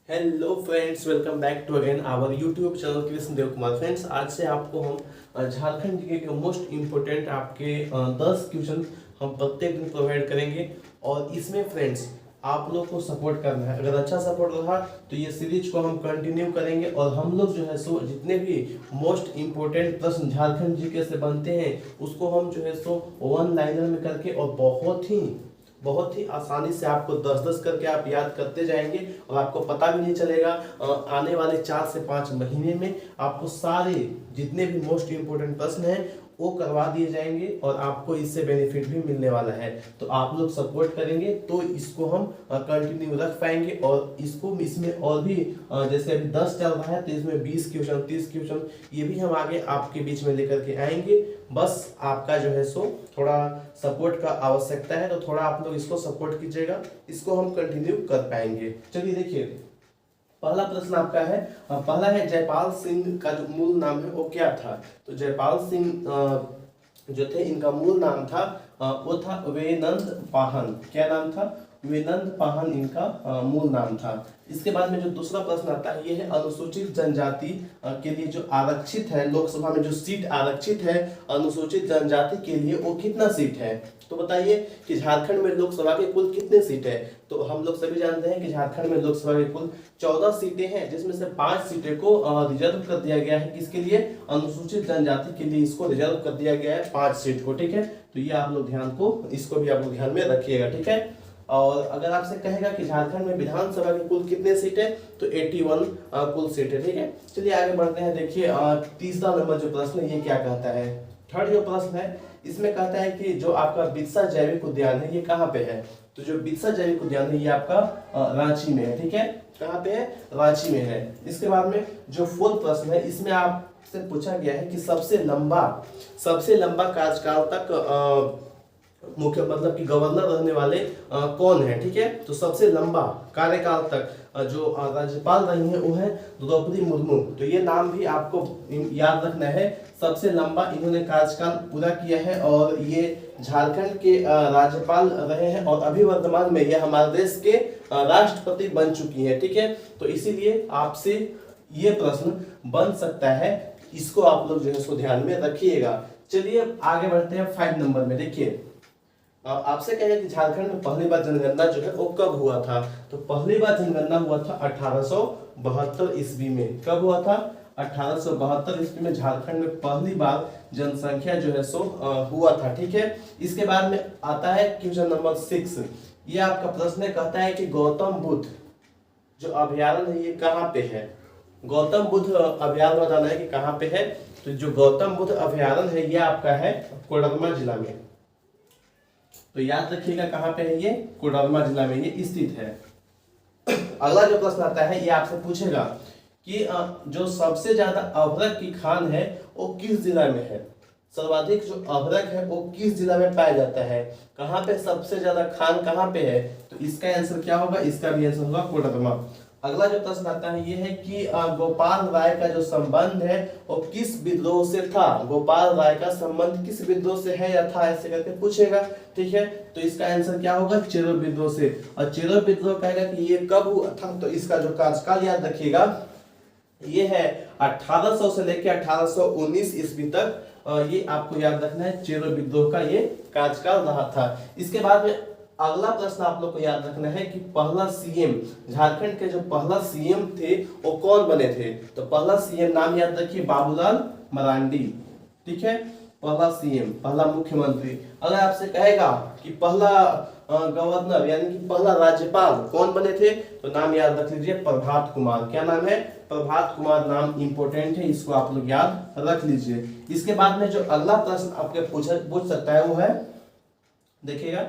Hello friends, welcome back to again our YouTube channel Krishna Dev Kumar. Friends, आज से आपको हम झारखंड जीके के मोस्ट इम्पोर्टेंट आपके 10 क्वेश्चन हम प्रत्येक दिन प्रोवाइड करेंगे। और इसमें फ्रेंड्स आप लोग को सपोर्ट करना है। अगर अच्छा सपोर्ट रहा तो ये सीरीज को हम कंटिन्यू करेंगे और हम लोग जो है सो जितने भी मोस्ट इम्पोर्टेंट प्रश्न झारखंड जीके से बनते हैं उसको हम जो है सो वन लाइनर में करके और बहुत ही आसानी से आपको 10-10 करके आप याद करते जाएंगे और आपको पता भी नहीं चलेगा। आने वाले 4 से 5 महीने में आपको सारे जितने भी मोस्ट इम्पोर्टेंट प्रश्न हैं वो करवा दिए जाएंगे और आपको इससे बेनिफिट भी मिलने वाला है। तो आप लोग सपोर्ट करेंगे तो इसको हम कंटिन्यू रख पाएंगे। और इसको इसमें और भी जैसे अभी 10 चल रहा है तो इसमें 20 क्वेश्चन 30 क्वेश्चन ये भी हम आगे आपके बीच में लेकर के आएंगे। बस आपका जो है सो थोड़ा सपोर्ट का आवश्यकता है, तो थोड़ा आप लोग इसको सपोर्ट कीजिएगा, इसको हम कंटिन्यू कर पाएंगे। चलिए देखिए, पहला प्रश्न आपका है। पहला है जयपाल सिंह का जो मूल नाम है वो क्या था। तो जयपाल सिंह जो थे इनका मूल नाम था वो था वेनंद पाहन। क्या नाम था? वेनंद पाहन इनका मूल नाम था। इसके बाद में जो दूसरा प्रश्न आता है ये है अनुसूचित जनजाति के लिए जो आरक्षित है, लोकसभा में जो सीट आरक्षित है अनुसूचित जनजाति के लिए वो कितना सीट है। तो बताइए कि झारखंड में लोकसभा के कुल कितने सीट है। तो हम लोग सभी जानते हैं कि झारखंड में लोकसभा के कुल 14 सीटें हैं, जिसमें से 5 सीटें को रिजर्व कर दिया गया है। किसके लिए? अनुसूचित जनजाति के लिए इसको रिजर्व कर दिया गया है 5 सीट को। ठीक है, तो ये आप लोग ध्यान को इसको भी आप लोग ध्यान में रखिएगा। ठीक है, और अगर आपसे कहेगा कि झारखंड में विधानसभा की कुल कितने सीट है तो 81 कुल सीट है। ठीक है, चलिए आगे बढ़ते हैं। देखिए तीसरा नंबर जो प्रश्न है ये क्या कहता है। थर्ड जो प्रश्न है इसमें कहता है कि जो आपका बिरसा जैविक उद्यान है ये कहाँ पे है। तो जो बिरसा जैविक उद्यान है ये आपका रांची में है। ठीक है, कहाँ पे है? रांची में है। इसके बाद में जो फोर्थ प्रश्न है इसमें आपसे पूछा गया है कि सबसे लंबा कार्यकाल तक मुख्य मतलब कि गवर्नर रहने वाले कौन है। ठीक है, तो सबसे लंबा कार्यकाल तक जो राज्यपाल रही हैं वो है द्रौपदी मुर्मू। तो ये नाम भी आपको याद रखना है। सबसे लंबा इन्होंने कार्यकाल पूरा किया है और ये झारखंड के राज्यपाल रहे हैं और अभी वर्तमान में ये हमारे देश के राष्ट्रपति बन चुकी है। ठीक है, तो इसीलिए आपसे ये प्रश्न बन सकता है, इसको आप लोग जो है उसको ध्यान में रखिएगा। चलिए आगे बढ़ते हैं 5 नंबर में। देखिए आपसे कहें कि झारखंड में पहली बार जनगणना जो है वो कब हुआ था। तो पहली बार जनगणना हुआ था 1872 ईस्वी में। कब हुआ था? 1872 ईस्वी में झारखंड में पहली बार जनसंख्या जो है सो हुआ था। ठीक है, इसके बाद में आता है क्वेश्चन नंबर 6। ये आपका प्रश्न है, कहता है कि गौतम बुद्ध जो अभयारण्य है ये कहाँ पे है। गौतम बुद्ध अभयारण्य बताना है कि कहाँ पे है। तो जो गौतम बुद्ध अभयारण्य है ये आपका है कोडरमा जिला में। तो याद रखिएगा कहाँ पे है ये? कोडरमा जिला में ये स्थित है। अगला जो प्रश्न आता है ये आपसे पूछेगा कि जो सबसे ज्यादा अभ्रक की खान है वो किस जिला में है। सर्वाधिक जो अभ्रक है वो किस जिला में पाया जाता है। कहाँ पे सबसे ज्यादा खान कहाँ पे है? तो इसका आंसर क्या होगा? इसका भी आंसर होगा कोडरमा। अगला जो प्रश्न आता है ये है कि गोपाल राय का जो संबंध है वो किस विद्रोह से था। गोपाल राय का संबंध किस विद्रोह से है या था, ऐसे करके पूछेगा। ठीक है, तो इसका आंसर क्या होगा? चेरो विद्रोह से। और चेरो विद्रोह कहेगा कि ये कब हुआ था, तो इसका जो कार्यकाल याद रखिएगा ये है 1800 से लेकर 1819 ईस्वी तक। ये आपको याद रखना है, चेरो विद्रोह का ये कार्यकाल रहा था। इसके बाद में अगला प्रश्न आप लोग को याद रखना है कि पहला सीएम, झारखंड के जो पहला सीएम थे वो कौन बने थे। तो पहला सीएम नाम याद रखिए बाबूलाल मरांडी। ठीक है, पहला सीएम, पहला मुख्यमंत्री। अगर आपसे कहेगा कि पहला गवर्नर यानी कि पहला राज्यपाल कौन बने थे तो नाम याद रख लीजिए प्रभात कुमार। क्या नाम है? प्रभात कुमार नाम इंपॉर्टेंट है, इसको आप लोग याद रख लीजिए। इसके बाद में जो अगला प्रश्न आपके पूछ सकता है वो है, देखिएगा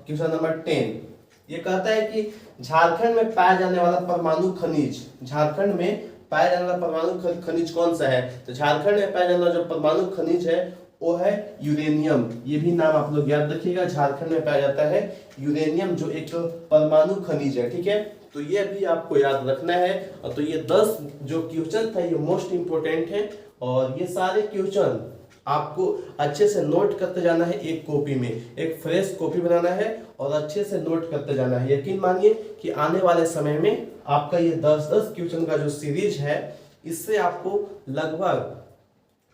क्वेश्चन नंबर 10। ये कहता है कि झारखंड में पाया जाने वाला परमाणु खनिज, झारखंड में पाया जाने वाला परमाणु खनिज कौन सा है। तो झारखंड में पाया जाने वाला जो परमाणु खनिज है वो है यूरेनियम। ये भी नाम आप लोग याद रखिएगा, झारखंड में पाया जाता है यूरेनियम जो एक परमाणु खनिज है। ठीक है, तो ये भी आपको याद रखना है। और तो ये 10 जो क्वेश्चन था ये मोस्ट इंपोर्टेंट है और ये सारे क्वेश्चन आपको अच्छे से नोट करते जाना है। एक कॉपी में एक फ्रेश कॉपी बनाना है और अच्छे से नोट करते जाना है। यकीन मानिए कि आने वाले समय में आपका ये 10-10 क्वेश्चन का जो सीरीज है, इससे आपको लगभग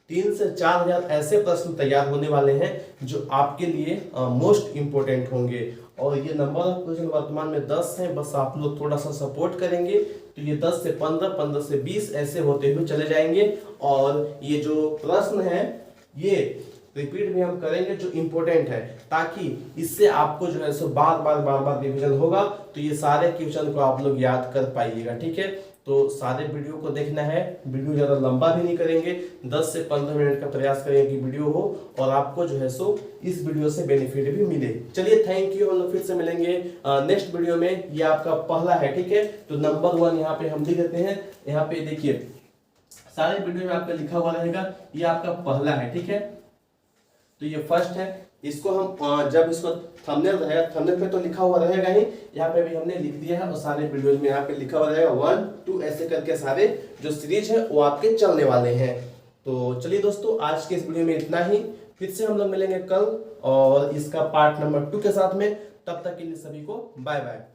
3 से 4 हजार ऐसे प्रश्न तैयार होने वाले हैं जो आपके लिए मोस्ट इंपोर्टेंट होंगे। और ये नंबर ऑफ क्वेश्चन वर्तमान में 10 है, बस आप लोग थोड़ा सा सपोर्ट करेंगे तो ये 10 से 15, 15 से 20 ऐसे होते हुए चले जाएंगे। और ये जो प्रश्न है ये रिपीट भी हम करेंगे जो इंपॉर्टेंट है, ताकि इससे आपको जो है सो बार बार रिवीजन होगा तो ये सारे क्वेश्चन को आप लोग याद कर पाइएगा। ठीक है, तो सारे वीडियो को देखना है। वीडियो ज़्यादा लंबा भी नहीं करेंगे, 10 से 15 मिनट का प्रयास करेंगे कि वीडियो हो और आपको जो है सो इस वीडियो से बेनिफिट भी मिले। चलिए थैंक यू, हम लोग फिर से मिलेंगे नेक्स्ट वीडियो में। ये आपका पहला है, ठीक है, तो नंबर 1 यहाँ पे हम लिख देते हैं। यहाँ पे देखिए सारे वीडियो में आपका लिखा हुआ रहेगा, ये आपका पहला है। ठीक है, तो ये फर्स्ट है। इसको हम जब इसको थंबनेल रहेगा, थंबनेल पे तो लिखा हुआ रहेगा ही, यहाँ पे भी हमने लिख दिया है और सारे वीडियोज में यहाँ पे लिखा हुआ रहेगा 1, 2 ऐसे करके सारे जो सीरीज है वो आपके चलने वाले हैं। तो चलिए दोस्तों, आज के इस वीडियो में इतना ही। फिर से हम लोग मिलेंगे कल और इसका पार्ट नंबर 2 के साथ में। तब तक के लिए सभी को बाय बाय।